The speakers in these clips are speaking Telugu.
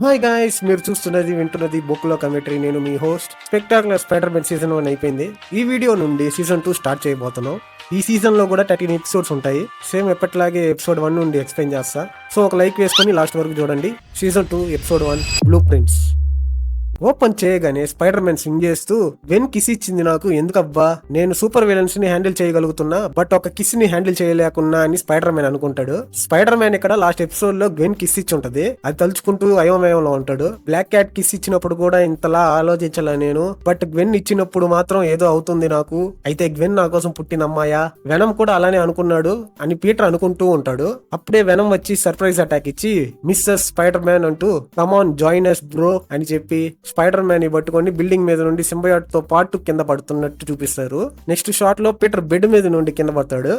హాయ్ గాయ్స్, మీరు చూస్తున్నది వింటున్నది బుక్ లో కమెంటరీ. నేను మీ host. Spectacular Spider Man season 1 అయిపోయింది. ఈ వీడియో నుండి సీజన్ 2 స్టార్ట్ చేయబోతున్నాం. ఈ సీజన్ లో కూడా 13 ఎపిసోడ్స్ ఉంటాయి. సేమ్ ఎప్పటిలాగే ఎపిసోడ్ 1 నుండి ఎక్స్ప్లెయిన్ చేస్తా. సో ఒక లైక్ వేసుకొని లాస్ట్ వరకు చూడండి. Season 2 episode 1 blue prints. Open చేయగానే స్పైడర్ మ్యాన్ సింగ్ చేస్తూ, వెన్ కిస్ ఇచ్చింది నాకు ఎందుకబ్బా, నేను సూపర్ విలన్స్ ని హ్యాండిల్ చేయగలుగుతున్నా, బట్ ఒక కిస్ ని హ్యాండిల్ చేయలేకున్నా అని స్పైడర్ మ్యాన్ అనుకుంటాడు. స్పైడర్ మ్యాన్ ఇక్కడ లాస్ట్ ఎపిసోడ్ లో గెన్ కిస్ ఇచ్చి ఉంటది. అది తలుచుకుంటూ అయోమయంలో ఉంటాడు. బ్లాక్ క్యాట్ కిస్ ఇచ్చినప్పుడు కూడా ఇంతలా ఆలోచించలే నేను, బట్ గ్వెన్ ఇచ్చినప్పుడు మాత్రం ఏదో అవుతుంది నాకు. అయితే గ్వెన్ నా కోసం పుట్టిన అమ్మాయా, వెనం కూడా అలానే అనుకున్నాడు అని పీటర్ అనుకుంటూ ఉంటాడు. అప్పుడే వెనం వచ్చి సర్ప్రైజ్ అటాక్ ఇచ్చి, మిస్సెస్ స్పైడర్ మ్యాన్ అంటూ కమాన్ జాయిన్ us బ్రో అని చెప్పి స్పైడర్ మ్యాన్ ని పట్టుకొని బిల్డింగ్ మీద నుండి సింబయాట్ తో పాటు కింద పడుతున్నట్టు చూపిస్తారు. నెక్స్ట్ షాట్ లో పీటర్ బెడ్ మీద నుండి కింద పడతాడు.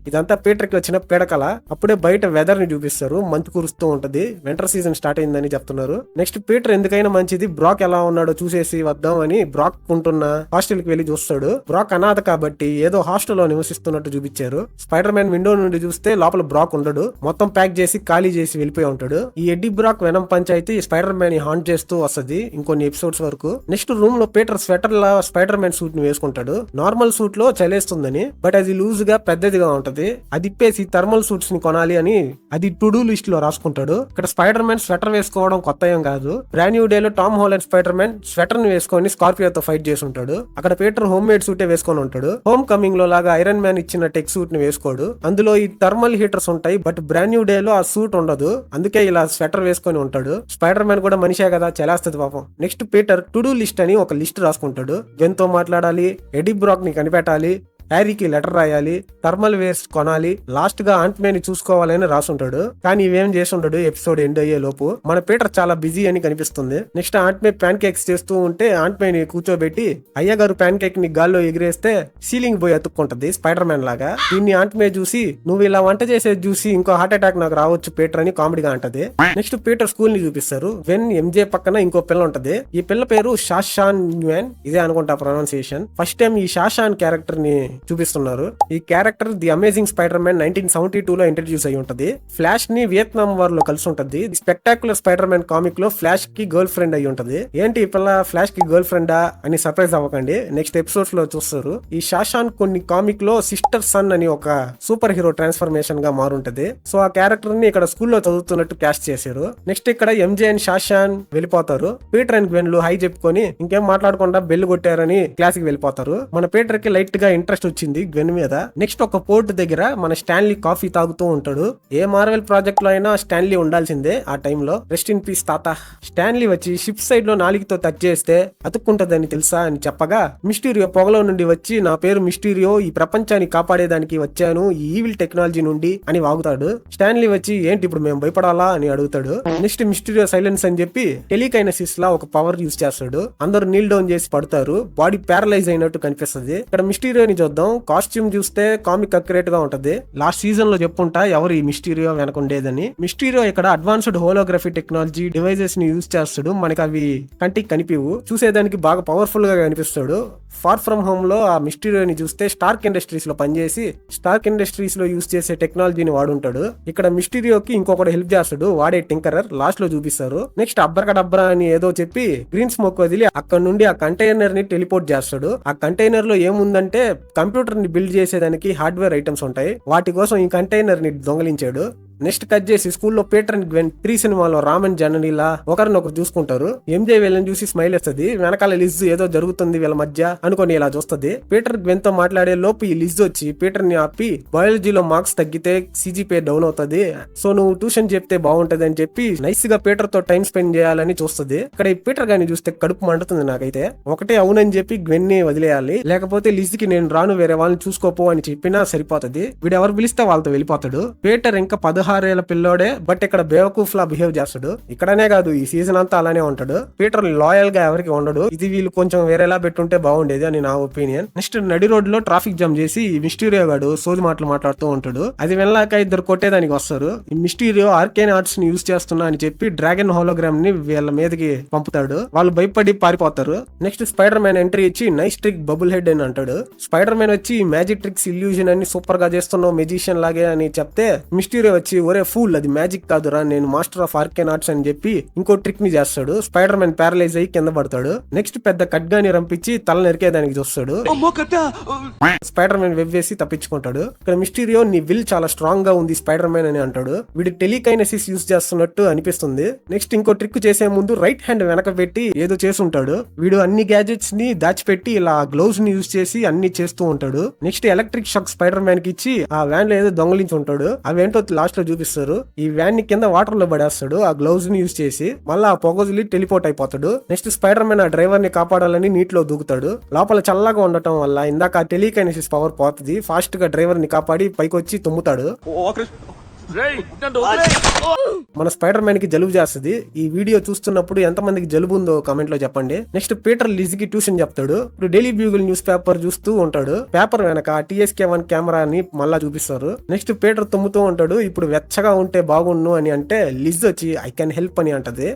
ఇదంతా పీటర్ కి వచ్చిన పీడకల. అప్పుడే బయట వెదర్ ని చూపిస్తారు. మంచు కురుస్తూ ఉంటది. వింటర్ సీజన్ స్టార్ట్ అయిందని చెప్తున్నారు. నెక్స్ట్ పీటర్ ఎందుకైనా మంచిది బ్రాక్ ఎలా ఉన్నాడో చూసేసి వద్దాం అని బ్రాక్ ఉంటున్న హాస్టల్ కి వెళ్లి చూస్తాడు. బ్రాక్ అనాథ కాబట్టి ఏదో హాస్టల్లో నివసిస్తున్నట్టు చూపించారు. స్పైడర్ మ్యాన్ విండో నుండి చూస్తే లోపల బ్రాక్ ఉండడు. మొత్తం ప్యాక్ చేసి ఖాళీ చేసి వెళ్ళిపోయి ఉంటాడు. ఈ Eddie Brock Venom panchayat Spider Man ని హాంట్ చేస్తూ వస్తది ఇంకొన్ని ఎపిసోడ్స్ వరకు. నెక్స్ట్ రూమ్ లో పీటర్ స్వెటర్ లా స్పైడర్ మ్యాన్ సూట్ ని వేసుకుంటాడు. నార్మల్ సూట్ లో చలేస్తుందని, బట్ అది లూజ్ గా పెద్దదిగా ఉంటది. అది ఇప్పేసి థర్మల్ సూట్స్ ని కొనాలి అని అది టు డూ లిస్ట్ లో రాసుకుంటాడు. ఇక్కడ స్పైడర్ మ్యాన్ స్వెటర్ వేసుకోవడం కొత్త ఏం కాదు. బ్రాండ్ న్యూ డే లో Tom Holland Spider Man sweater ని వేసుకొని స్కార్పియోతో ఫైట్ చేసి ఉంటాడు. అక్కడ పీటర్ హోమ్ మేడ్ సూటే వేసుకొని ఉంటాడు. హోమ్ కమింగ్ లో లాగా ఐరన్ మ్యాన్ ఇచ్చిన టెక్ సూట్ ని వేసుకోడు. అందులో ఈ థర్మల్ హీటర్స్ ఉంటాయి, బట్ బ్రాండ్ న్యూ డే లో ఆ సూట్ ఉండదు. అందుకే ఇలా స్వెటర్ వేసుకొని ఉంటాడు. స్పైడర్ మ్యాన్ కూడా మనిషే కదా, చలేస్తుంది పాపం. Next Peter to do list అని ఒక లిస్ట్ రాసుకుంటాడు. గెన్తో మాట్లాడాలి, ఎడీ బ్రాక్ ని కనిపెట్టాలి, హ్యారీకి లెటర్ రాయాలి, థర్మల్ వేస్ట్ కొనాలి, లాస్ట్ గా ఆంట్ మ్యాన్ ని చూసుకోవాలని రాసుంటాడు. కానీ ఇవేం చేసి ఉంటాడు ఎపిసోడ్ ఎండ్ అయ్యే లోపు. మన పీటర్ చాలా బిజీ అని కనిపిస్తుంది. Next Ant Man pancakes చేస్తూ ఉంటే ఆంట్ మ్యాన్ ని కూర్చోబెట్టి అయ్యగారు ప్యాన్ కేక్ ని గాల్లో ఎగిరేస్తే సీలింగ్ పోయి అతుక్కుంటది స్పైడర్ మ్యాన్ లాగా. దీన్ని ఆంట్ మ్యాన్ చూసి, నువ్వు ఇలా వంట చేసేది చూసి ఇంకో హార్ట్ అటాక్ నాకు రావచ్చు పీటర్ అని కామెడీగా అంటది. నెక్స్ట్ పీటర్ స్కూల్ ని చూపిస్తారు. వెన్ ఎంజే పక్కన ఇంకో పిల్ల ఉంటది. ఈ పిల్ల పేరు షాషాన్ న్యూన్, ఇదే అనుకుంటా ప్రొనౌన్సియేషన్. ఫస్ట్ టైం ఈ షాషాన్ క్యారెక్టర్ ని చూపిస్తున్నారు. ఈ character the amazing spider man 1972 లో ఇంట్రడ్యూస్ అయి ఉంటది. ఫ్లాష్ ని వియత్నాం వార్ లో కలిసి ఉంటది. స్పెక్టాకులర్ స్పైడర్ మ్యాన్ కామిక్ లో ఫ్లాష్ కి గర్ల్ ఫ్రెండ్ అయి ఉంటది. ఏంటి ఈ పిల్ల ఫ్లాష్ కి గర్ల్ ఫ్రెండా అని సర్ప్రైజ్ అవ్వకండి, నెక్స్ట్ ఎపిసోడ్స్ లో చూస్తారు. ఈ షాషాన్ కొన్ని కామిక్ లో సిస్టర్ సన్ అని ఒక సూపర్ హీరో ట్రాన్స్ఫర్మేషన్ గా మారుంటది. సో ఆ క్యారెక్టర్ ని ఇక్కడ స్కూల్లో చదువుతున్నట్టు క్యాస్ట్ చేశారు. నెక్స్ట్ ఇక్కడ ఎంజే అండ్ షాషాన్ వెళ్ళిపోతారు. పీటర్ అండ్ గ్వెన్ లు హై చెప్పుకొని ఇంకేం మాట్లాడకుండా బెల్ కొట్టారని క్లాస్ కి వెళ్ళిపోతారు. మన పీటర్ కి లైట్ గా ఇంట్రెస్ట్ వచ్చింది గ్వెన్ మీద. నెక్స్ట్ ఒక పోర్ట్ దగ్గర మన స్టాన్లీ కాఫీ తాగుతూ ఉంటాడు. ఏ మార్వెల్ ప్రాజెక్ట్ లో అయినా స్టాన్లీ ఉండాల్సిందే ఆ టైంలో. రెస్ట్ ఇన్ పీస్ తాత. స్టాన్లీ వచ్చి షిప్ సైడ్ లో నాలికతో టచ్ చేస్తే అతుక్కుంటదని తెలుసా అని చెప్పగా, మిస్టీరియో పొగలో నుండి వచ్చి, నా పేరు మిస్టీరియో, ఈ ప్రపంచాన్ని కాపాడేదానికి వచ్చాను ఈ ఈవిల్ టెక్నాలజీ నుండి అని వాగుతాడు. స్టాన్లీ వచ్చి, ఏంటి ఇప్పుడు మేము భయపడాలా అని అడుగుతాడు. నెక్స్ట్ మిస్టీరియో సైలెన్స్ అని చెప్పి టెలికైనసిస్ లా ఒక పవర్ యూజ్ చేస్తాడు. అందరూ నీల్ డౌన్ చేసి పడతారు. బాడీ ప్యారలైజ్ అయినట్టు కనిపిస్తుంది. ఇక్కడ మిస్టీరియోని చూద్దాం. కాస్ట్యూమ్ చూస్తే కామిక్ అక్యురేట్ గా ఉంటది. లాస్ట్ సీజన్ లో చెప్పుంటా ఎవరు ఈ మిస్టీరియో వెనకుండేదని. మిస్టీరియో ఇక్కడ అడ్వాన్స్డ్ హోలోగ్రఫీ టెక్నాలజీ డివైజెస్ ని యూజ్ చేస్తాడు. మనకి అవి కంటికి కనిపివు, చూసేదానికి బాగా పవర్ఫుల్ గా కనిపిస్తాడు. ఫార్ ఫ్రమ్ హోమ్ లో ఆ మిస్టీరియోని చూస్తే స్టార్క్ ఇండస్ట్రీస్ లో పనిచేసి స్టార్క్ ఇండస్ట్రీస్ లో యూజ్ చేసే టెక్నాలజీని వాడుంటాడు. ఇక్కడ మిస్టీరియోకి ఇంకొకటి హెల్ప్ చేస్తాడు, వాడే టింకరర్. లాస్ట్ లో చూపిస్తారు. నెక్స్ట్ అబ్రకడబ్రా అని ఏదో చెప్పి గ్రీన్ స్మోక్ వదిలి అక్కడ నుండి ఆ కంటైనర్ ని టెలిపోర్ట్ చేస్తాడు. ఆ కంటైనర్ లో ఏముందంటే కంప్యూటర్ ని బిల్డ్ చేసేదానికి హార్డ్వేర్ ఐటమ్స్ ఉంటాయి. వాటి కోసం ఈ కంటైనర్ ని దొంగలించాడు. నెక్స్ట్ కట్ చేసి స్కూల్లో పీటర్ అండ్ గ్వెన్ 3 సినిమాలో రామ్ అండ్ జననీలా ఒకరినొకరు చూసుకుంటారు. ఎంజే వీళ్ళని చూసి స్మైల్ వేస్తుంది. వెనకాల లిజ్ ఏదో జరుగుతుంది వీళ్ళ మధ్య అనుకొని ఇలా చూస్తుంది. పీటర్ గ్వెన్ తో మాట్లాడే లోపు ఈ లిజ్ వచ్చి పీటర్ ని ఆపి, బయాలజీలో మార్క్స్ తగ్గితే సిజిపిఏ డౌన్ అవుతుంది, సో నువ్వు ట్యూషన్ చెప్తే బాగుంటది అని చెప్పి నైస్ గా పీటర్ తో టైం స్పెండ్ చేయాలని చూస్తుంది. ఇక్కడ ఈ పీటర్ గాని చూస్తే కడుపు మండుతుంది నాకైతే. ఒకటే అవునని చెప్పి గ్వెన్ ని వదిలేయాలి, లేకపోతే లిజ్ కి నేను రాను వేరే వాళ్ళని చూసుకోపో అని చెప్పినా సరిపోతుంది. వీడు ఎవరు పిలిస్తే వాళ్ళతో వెళ్ళిపోతాడు. పీటర్ ఇంకా 16 16 ఏళ్ల పిల్లోడే, బట్ ఇక్కడ బేవకూఫ్ లా బిహేవ్ చేస్తాడు. ఇక్కడనే కాదు ఈ సీజన్ అంతా అలానే ఉంటాడు. పీటర్ లాయల్ గా ఎవరికి ఉండడు. ఇది వీళ్ళు కొంచెం వేరేలా పెట్టుంటే బాగుండేది అని నా ఒపీనియన్. నెక్స్ట్ నడి రోడ్ లో ట్రాఫిక్ జామ్ చేసి మిస్టీరియో గాడు సోది మాటలు మాట్లాడుతూ ఉంటాడు. అది వెళ్ళాక ఇద్దరు కొట్టేదానికి వస్తారు. ఈ మిస్టీరియో ఆర్కేన్ ఆర్ట్స్ ని యూజ్ చేస్తున్నా అని చెప్పి డ్రాగన్ హోలోగ్రామ్ ని వీళ్ళ మీదకి పంపుతాడు. వాళ్ళు భయపడి పారిపోతారు. నెక్స్ట్ స్పైడర్ మ్యాన్ ఎంట్రీ ఇచ్చి నైస్ ట్రిక్ బబుల్ హెడ్ అని అంటాడు. స్పైడర్ మ్యాన్ వచ్చి మ్యాజిక్ ట్రిక్స్ ఇల్యూజన్ అని సూపర్ గా చేస్తున్నావు మెజిషియన్ లాగే అని చెప్తే మిస్టీరియో వచ్చి ఒరే ఫూల్ అది మ్యాజిక్ కాదురా నేను మాస్టర్ ఆఫ్ ఆర్కేన్ ఆర్ట్స్ అని చెప్పి ఇంకో ట్రిక్ ని చేస్తాడు. స్పైడర్ మ్యాన్ ప్యారలైజ్ అయ్యి కింద పడతాడు. నెక్స్ట్ పెద్ద ఖడ్గాని రంపించి తల నరికేదానికి చూస్తాడు. స్పైడర్ మ్యాన్ వెబ్ వేసి తప్పించుకుంటాడు. ఇక్కడ మిస్టీరియో నీ విల్ చాలా స్ట్రాంగ్ గా ఉంది స్పైడర్ మ్యాన్ అని అంటాడు. వీడి టెలికైనసిస్ యూజ్ చేస్తున్నట్టు అనిపిస్తుంది. నెక్స్ట్ ఇంకో ట్రిక్ చేసే ముందు రైట్ హ్యాండ్ వెనక పెట్టి ఏదో చేసుంటాడు. వీడు అన్ని గ్యాజెట్స్ ని దాచిపెట్టి ఇలా గ్లౌస్ ని యూజ్ చేసి అన్ని చేస్తూ ఉంటాడు. Next electric shock spider man కి ఇచ్చి ఆ వ్యాన్ లో ఏదో దొంగలించి ఉంటాడు. అవేంటో లాస్ట్ లో చూపిస్తారు. ఈ వ్యాన్ ని కింద వాటర్ లో పడేస్తాడు ఆ గ్లౌజ్ ని యూజ్ చేసి. మళ్ళీ ఆ పొగజులి టెలిపోర్ట్ అయిపోతాడు. నెక్స్ట్ స్పైడర్ మ్యాన్ ఆ డ్రైవర్ ని కాపాడాలని నీటిలో దూకుతాడు. లోపల చల్లగా ఉండటం వల్ల ఇందాక ఆ టెలికైనసిస్ పవర్ పోతుంది. ఫాస్ట్ గా డ్రైవర్ ని కాపాడి పైకి వచ్చి తుమ్ముతాడు. మన స్పైడర్ మ్యాన్ కి జలుబు చేస్తుంది. ఈ వీడియో చూస్తున్నప్పుడు ఎంత మందికి జలుబు ఉందో కామెంట్ లో చెప్పండి. నెక్స్ట్ పీటర్ లిజ్ కి ట్యూషన్ చెప్తాడు. ఇప్పుడు డైలీ బ్యూగల్ న్యూస్ పేపర్ చూస్తూ ఉంటాడు. పేపర్ వెనక TSK1 కెమెరాని మళ్ళా చూపిస్తారు. నెక్స్ట్ పీటర్ తుమ్ముతూ ఉంటాడు. ఇప్పుడు వెచ్చగా ఉంటే బాగుండు అని అంటే లిజ్ వచ్చి ఐ కెన్ హెల్ప్ అని అంటది.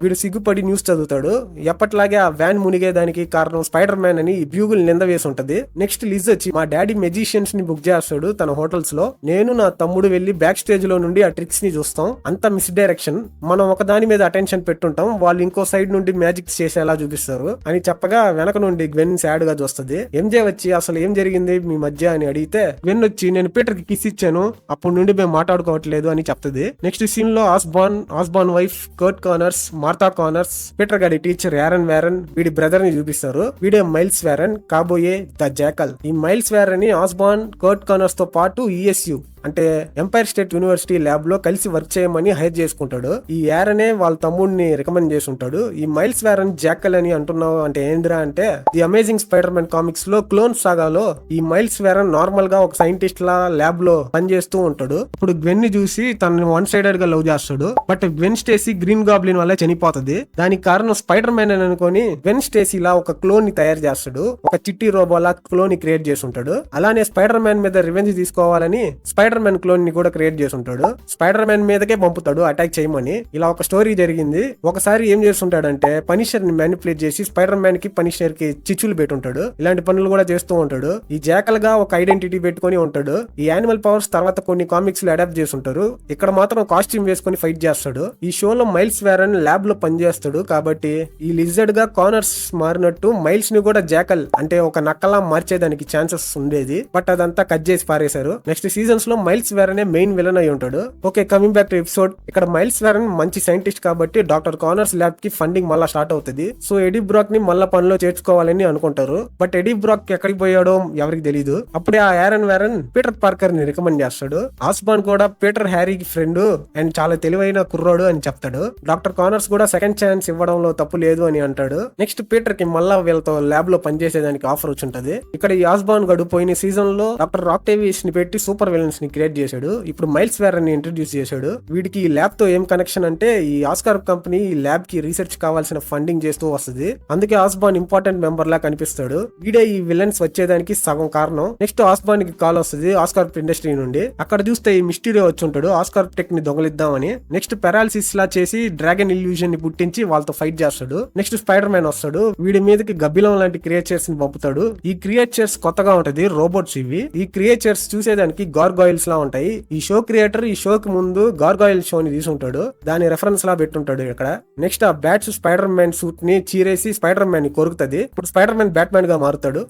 వీడు సిగ్గుపడి న్యూస్ చదువుతాడు. ఎప్పట్లాగే ఆ వ్యాన్ మునిగేదానికి కారణం స్పైడర్ మ్యాన్ అని బ్యూగుల్ నింద వేసి ఉంటది. నెక్స్ట్ లిజ్ వచ్చి మా డాడీ మెజిషియన్స్ ని బుక్ చేస్తాడు తన హోటల్స్ లో. నేను నా తమ్ముడు వెళ్లి బ్యాక్ స్టేజ్ లో నుండి ఆ ట్రిక్స్ ని చూస్తాం. అంత మిస్ డైరెక్షన్. మనం ఒక దాని మీద అటెన్షన్ పెట్టుంటాం, వాళ్ళు ఇంకో సైడ్ నుండి మ్యాజిక్స్ చేసేలా చూపిస్తారు అని చెప్పగా వెనక నుండి గ్వెన్ సాడ్ గా చూస్తుంది. ఎంజే వచ్చి అసలు ఏం జరిగింది మీ మధ్య అని అడిగితే గ్వెన్ వచ్చి నేను పీటర్ కి కిస్ ఇచ్చాను, అప్పటి నుండి మేము మాట్లాడుకోవట్లేదు అని చెప్తుంది. నెక్స్ట్ సీన్ లో ఆస్బాన్ వైఫ్ కర్ట్ కార్నర్స్, మార్తా కార్నర్స్, పీటర్ గారి టీచర్ యారన్ వ్యారన్ వీడి బ్రదర్ ని చూపిస్తారు. వీడే మైల్స్ వ్యారన్, కాబోయే ద జాకల్. ఈ మైల్స్ వ్యారన్ ని ఆస్బాన్, కర్ట్ కార్నర్స్ తో పాటు ESU అంటే ఎంపైర్ స్టేట్ యూనివర్సిటీ ల్యాబ్ లో కలిసి వర్క్ చేయమని హైర్ చేసుకుంటాడు. ఈ యారనే వాళ్ళ తమ్ముడిని రికమెండ్ చేసి ఉంటాడు. ఈ మైల్స్ వ్యారన్ జాకల్ అని అంటున్నావు అంటే ఏంద్రా అంటే the amazing spider man comics లో క్లోన్ సాగాలో ఈ మైల్స్ వ్యారన్ నార్మల్ గా ఒక సైంటిస్ట్ లా ల్యాబ్ లో పనిచేస్తూ ఉంటాడు. ఇప్పుడు గ్వెన్ ని చూసి తనని వన్ సైడెడ్ గా లవ్ చేస్తాడు. But Gwen Stacey green goblin వల్ల చనిపోతుంది. దానికి కారణం స్పైడర్ మ్యాన్ అని అనుకుని గ్వెన్ స్టేసీ లా ఒక క్లోన్ ని తయారు చేస్తాడు. ఒక చిట్టి రోబోలా క్లోన్ ని క్రియేట్ చేసి ఉంటాడు. అలానే స్పైడర్ మ్యాన్ మీద రివెంజ్ తీసుకోవాలని స్పైడర్ మ్యాన్ క్లోన్ ని కూడా క్రియేట్ చేసి ఉంటాడు. స్పైడర్ మ్యాన్ మీదకే పంపుతాడు అటాక్ చేయమని. ఇలా ఒక స్టోరీ జరిగింది. ఒకసారి ఏం చేస్తుంటాడంటే పనిషర్ ని మ్యానిపులేట్ చేసి స్పైడర్ మ్యాన్ కి పనిషర్ కి చిచ్చులు పెట్టుంటాడు. ఇలాంటి పనులు కూడా చేస్తూ ఉంటాడు. ఈ జాకల్ గా ఒక ఐడెంటిటీ పెట్టుకుని ఉంటాడు. ఈ యానిమల్ పవర్స్ తర్వాత కొన్ని కామిక్స్ లో అడాప్ట్ చేసి ఉంటారు. ఇక్కడ మాత్రం కాస్ట్యూమ్ వేసుకుని ఫైట్ చేస్తాడు. ఈ షోలో మైల్స్ వ్యారన్ ల్యాబ్ లో పనిచేస్తాడు కాబట్టి ఈ లిజర్డ్ గా కార్నర్స్ మారినట్టు మైల్స్ ని కూడా జాకల్ అంటే ఒక నక్కలా మార్చేదానికి ఛాన్సెస్ ఉండేది. బట్ అదంతా కట్ చేసి పారేశారు. నెక్స్ట్ సీజన్స్ లో మైల్స్ వ్యారన్ మెయిన్ విలన్ అయి ఉంటాడు. Okay, coming back to episode. ఇక్కడ మైల్స్ వ్యారన్ మంచి సైంటిస్ట్ కాబట్టి డాక్టర్ కార్నర్స్ ల్యాబ్ కి ఫండింగ్ మళ్ళా స్టార్ట్ అవుతుంది. సో ఎడీ బ్రాక్ ని మళ్ళా పనిలో చేర్చుకోవాలని అనుకుంటారు. బట్ ఎడీ బ్రాక్ ఎక్కడికి పోయాడో ఎవరికి తెలియదు. అప్పుడే ఆ యారన్ వ్యారన్ పీటర్ పార్కర్ ని రికమెండ్ చేస్తాడు. ఆస్బాన్ కూడా పీటర్ హ్యారీకి ఫ్రెండ్ అండ్ చాలా తెలివైన కుర్రోడు అని చెప్తాడు. డాక్టర్ కార్నర్స్ కూడా సెకండ్ ఛాన్స్ ఇవ్వడంలో తప్పు లేదు అని అంటాడు. నెక్స్ట్ పీటర్ కి మళ్ళా వీళ్ళతో ల్యాబ్ లో పనిచేసేదానికి ఆఫర్ వచ్చి ఉంటది. ఇక్కడ ఈ ఆస్బాన్ గడు పోయిన సీజన్ లో డాక్టర్ ఆక్టేవియస్ ని పెట్టి సూపర్ విలన్స్ ని క్రియేట్ చేశాడు. ఇప్పుడు మైల్స్ వ్యారన్ ని ఇంట్రడ్యూస్ చేశాడు. వీడికి ఈ ల్యాబ్ తో ఏం కనెక్షన్ అంటే ఈ ఆస్కార్ కంపెనీ ఈ ల్యాబ్ కి రీసెర్చ్ కావాల్సిన ఫండింగ్ చేస్తూ వస్తుంది. అందుకే ఆస్బాన్ ఇంపార్టెంట్ మెంబర్ లా కనిపిస్తాడు. వీడే ఈ విలన్స్ వచ్చేదానికి సగం కారణం. నెక్స్ట్ ఆస్బాన్ కి కాల్ వస్తుంది ఆస్కార్ ఇండస్ట్రీ నుండి. అక్కడ చూస్తే ఈ మిస్టీరియో వచ్చి ఉంటాడు ఆస్కార్ టెక్ ని దొంగలిద్దామని. నెక్స్ట్ పెరాలసిస్ లా చేసి డ్రాగన్ ఇల్యూజన్ ని పుట్టించి వాళ్ళతో ఫైట్ చేస్తాడు. నెక్స్ట్ స్పైడర్ మ్యాన్ వస్తాడు. వీడి మీదకి గబ్బిలం లాంటి క్రియేచర్స్ ని పంపుతాడు. ఈ క్రియేచర్స్ కొత్తగా ఉంటది, రోబోట్స్ ఇవి. ఈ క్రియేచర్స్ చూసేదానికి గార్గాయిల్స్ లా ఉంటాయి. ఈ షో క్రియేటర్ ఈ షోకి ముందు గార్గాయిల్ షోని తీసుంటాడు. దాని రెఫరెన్స్ లా పెట్టుంటాడు ఇక్కడ. నెక్స్ట్ ఆ బ్యాట్స్ స్పైడర్ మ్యాన్ సూట్ ని చీరేసి స్పైడర్ మ్యాన్ ని కొరుకుతుంది. ఇప్పుడు స్పైడర్ మ్యాన్ బ్యాట్మ్యాన్ గా మారుతాడు.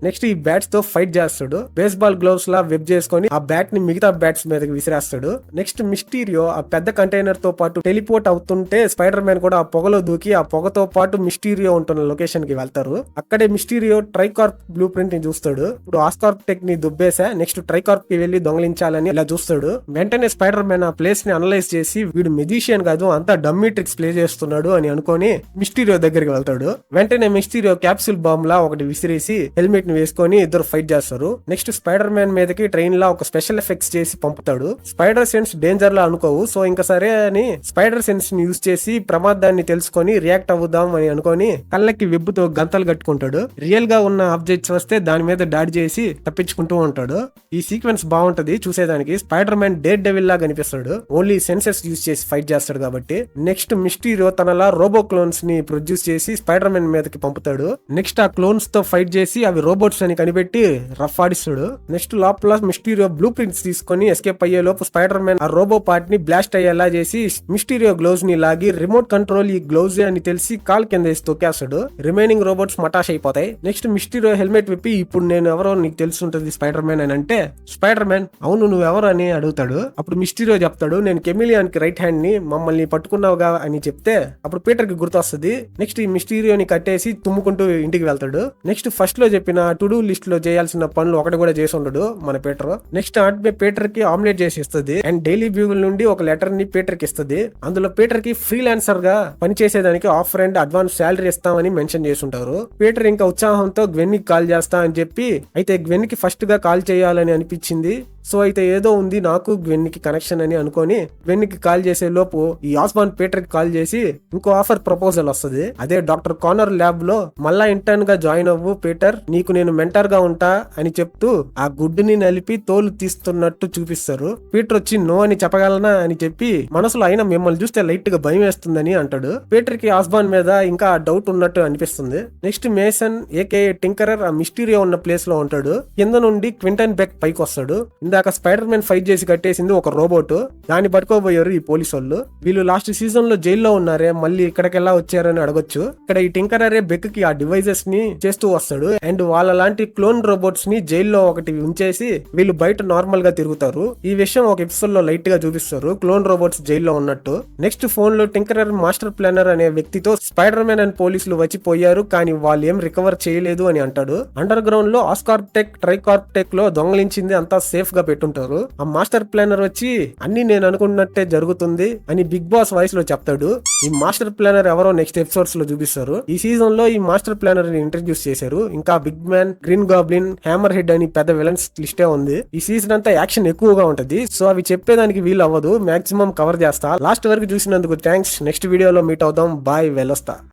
నెక్స్ట్ ఈ బ్యాట్స్ తో ఫైట్ చేస్తాడు. బేస్బాల్ గ్లోవ్స్ లా వెబ్ చేసుకొని ఆ బ్యాట్ ని మిగతా బ్యాట్స్ మీదకి విసిరేస్తాడు. నెక్స్ట్ మిస్టీరియో ఆ పెద్ద కంటైనర్ తో పాటు టెలిపోర్ట్ అవుతుంటే స్పైడర్ మ్యాన్ కూడా ఆ పొగలో దూకి ఆ పొగతో పాటు మిస్టీరియో ఉంటున్న లొకేషన్ కి వెళ్తారు. అక్కడే మిస్టీరియో ట్రైకార్ప్ బ్లూ ప్రింట్ ని చూస్తాడు. ఇప్పుడు ఆస్కార్ప్ టెక్ ని దుబ్బేసా, నెక్స్ట్ ట్రైకార్ప్ కి వెళ్లి దొంగలించాలని ఇలా చూస్తాడు. వెంటనే స్పైడర్ మ్యాన్ ఆ ప్లేస్ ని అనలైజ్ చేసి వీడు మెజిషియన్ కాదు అంతా డమ్మీ ట్రిక్స్ ప్లే చేస్తున్నాడు అని అనుకొని మిస్టీరియో దగ్గరికి వెళ్తాడు. వెంటనే మిస్టీరియో క్యాప్సూల్ బాంబ్ లా ఒకటి విసిరేసి హెల్మెట్ ని వేసుకొని ఇద్దరు ఫైట్ చేస్తారు. నెక్స్ట్ స్పైడర్ మ్యాన్ మీదకి ట్రైన్ లా ఒక స్పెషల్ ఎఫెక్ట్స్ చేసి పంపుతాడు. స్పైడర్ సెన్స్ డేంజర్ లా అనుకోవు, సో ఇంకా సరే అని స్పైడర్ సెన్స్ ని యూజ్ చేసి ప్రమాదాన్ని తెలుసుకొని రియాక్ట్ అవుదాం అని అనుకొని కళ్ళకి వెబ్బుతో గంతలు కట్టుకుంటాడు. రియల్ గా ఉన్న ఆబ్జెక్ట్స్ వస్తే దాని మీద దాడి చేసి తప్పించుకుంటూ ఉంటాడు. ఈ సీక్వెన్స్ బాగుంటది చూసేదానికి. స్పైడర్ మ్యాన్ డేర్ డెవిల్ లా కనిపిస్తాడు, ఓన్లీ సెన్సెస్ యూజ్ చేసి ఫైట్ చేస్తాడు కాబట్టి. నెక్స్ట్ మిస్టీరియో తనలా రోబో క్లోన్స్ ని ప్రొడ్యూస్ చేసి స్పైడర్ మ్యాన్ మీదకి పంపుతాడు. నెక్స్ట్ ఆ క్లోన్స్ తో ఫైట్ చేసి అవి రోబోట్స్ అని కనిపెట్టి రఫ్ ఆడిస్తాడు. నెక్స్ట్ లోపల మిస్టీరియో బ్లూ ప్రింట్స్ తీసుకొని ఎస్కేప్ అయ్యే లోపు స్పైడర్ మ్యాన్ ఆ రోబో పార్ట్ ని బ్లాస్ట్ అయ్యేలా చేసి మిస్టీరియో గ్లోవ్స్ ని లాగి రిమోట్ కంట్రోల్ ఈ గ్లోవ్స్ అని తెలిసి కాల్ కింద వేసి తొక్కేస్తాడు. రిమైనింగ్ రోబోట్స్ మటాష్ అయిపోతాయి. నెక్స్ట్ మిస్టీరియో హెల్మెట్ విప్పి ఇప్పుడు నేను ఎవరో నీకు తెలుసుంటది స్పైడర్ మ్యాన్ అని అంటే స్పైడర్ మ్యాన్ అవును నువ్వెవరు అని అడుగుతాడు. అప్పుడు మిస్టీరియో చెప్తాడు నేను కెమిలియన్ కి రైట్ హ్యాండ్ ని, మమ్మల్ని పట్టుకున్నావుగా అని చెప్తే అప్పుడు పీటర్ కి గుర్తొస్తుంది. నెక్స్ట్ ఈ మిస్టీరియోని కట్టేసి తుమ్ముకుంటూ ఇంటికి వెళ్తాడు. నెక్స్ట్ ఫస్ట్ లో చెప్పిన టు డూ లిస్ట్ లో చేయాల్సిన పనులు ఒకటి కూడా చేసి ఉండడు మన పీటర్. నెక్స్ట్ ఆమె పీటర్ కి ఆమ్లెట్ చేసి ఇస్తుంది అండ్ డైలీ బ్యూగుల్ నుండి ఒక లెటర్ ని పీటర్ కి ఇస్తుంది. అందులో పీటర్ కి ఫ్రీలాన్సర్ గా పనిచేసేదానికి ఆఫర్ అండ్ అడ్వాన్స్ శాలరీ ఇస్తామని మెన్షన్ చేసి ఉంటారు. పీటర్ ఇంకా ఉత్సాహంతో గ్వెన్ కి కాల్ చేస్తా అని చెప్పి అయితే గ్వెన్ కి ఫస్ట్ గా కాల్ చేయాలని అనిపించింది. సో అయితే ఏదో ఉంది నాకు గ్వెన్ కి కనెక్షన్ అని అనుకొని గ్వెన్ కి కాల్ చేసే లోపు ఈ ఆస్బాన్ పీటర్ కి కాల్ చేసి ఇంకో ఆఫర్ ప్రపోజల్ వస్తుంది. అదే డాక్టర్ కార్నర్ ల్యాబ్ లో మళ్ళా ఇంటర్న్ గా జాయిన్ అవ్వు పీటర్, నీకు నేను మెంటర్ గా ఉంటా అని చెప్తూ ఆ గుడ్డుని నలిపి తోలు తీస్తున్నట్టు చూపిస్తారు. పీటర్ వచ్చి నో అని చెప్పగలనా అని చెప్పి మనసులో అయినా మిమ్మల్ని చూస్తే లైట్ గా భయం వేస్తుందని అంటాడు. పీటర్ కి ఆస్బాన్ మీద ఇంకా డౌట్ ఉన్నట్టు అనిపిస్తుంది. నెక్స్ట్ మేసన్ ఏకే టింకరర్ ఆ మిస్టీరియో ఉన్న ప్లేస్ లో ఉంటాడు. కింద నుండి క్వింటన్ బెక్ పైకి వస్తాడు. ఇందాక స్పైడర్ మ్యాన్ ఫైట్ చేసి కట్టేసింది ఒక రోబోట్, దాన్ని పట్టుకోబోయారు ఈ పోలీసు వాళ్ళు. వీళ్ళు లాస్ట్ సీజన్ లో జైల్లో ఉన్నారే మళ్ళీ ఇక్కడికెలా వచ్చారని అడగొచ్చు. ఇక్కడ ఈ టింకరరే బెక్ కి ఆ డివైజెస్ ని చేస్తూ వస్తాడు అండ్ వాళ్ళ లాంటి క్లోన్ రోబోట్స్ ని జైల్లో ఒకటి ఉంచేసి వీళ్ళు బయట నార్మల్ గా తిరుగుతారు. ఈ విషయం ఒక ఎపిసోడ్ లో లైట్ గా చూపిస్తారు క్లోన్ రోబోట్స్ జైల్లో ఉన్నట్టు. నెక్స్ట్ ఫోన్ లో టింకరర్ మాస్టర్ ప్లానర్ అనే వ్యక్తితో స్పైడర్ మ్యాన్ అండ్ పోలీసులు వచ్చిపోయారు కానీ వాళ్ళు ఏం రికవర్ చేయలేదు అని అంటాడు. అండర్ గ్రౌండ్ లో ఆస్కార్ప్ టెక్ ట్రైకార్ప్ టెక్ లో దొంగలించింది అంతా సేఫ్ గా పెట్టుంటారు. ఆ మాస్టర్ ప్లానర్ వచ్చి అన్ని నేను అనుకున్నట్టే జరుగుతుంది అని బిగ్ బాస్ వాయిస్ లో చెప్తాడు. ఈ మాస్టర్ ప్లానర్ ఎవరో నెక్స్ట్ ఎపిసోడ్స్ లో చూపిస్తారు. ఈ సీజన్ లో ఈ మాస్టర్ ప్లానర్ ని ఇంట్రడ్యూస్ చేశారు. ఇంకా Big Man, Green Goblin, Hammerhead అని పెద్ద విలన్స్ లిస్టే ఉంది. ఈ సీజన్ అంతా యాక్షన్ ఎక్కువగా ఉంటది, సో అవి చెప్పేదానికి వీలు అవ్వదు. మాక్సిమం కవర్ చేస్తా. లాస్ట్ వరకు చూసినందుకు థ్యాంక్స్. నెక్స్ట్ వీడియోలో మీట్ అవుదాం. బాయ్, వెళ్ళొస్తా.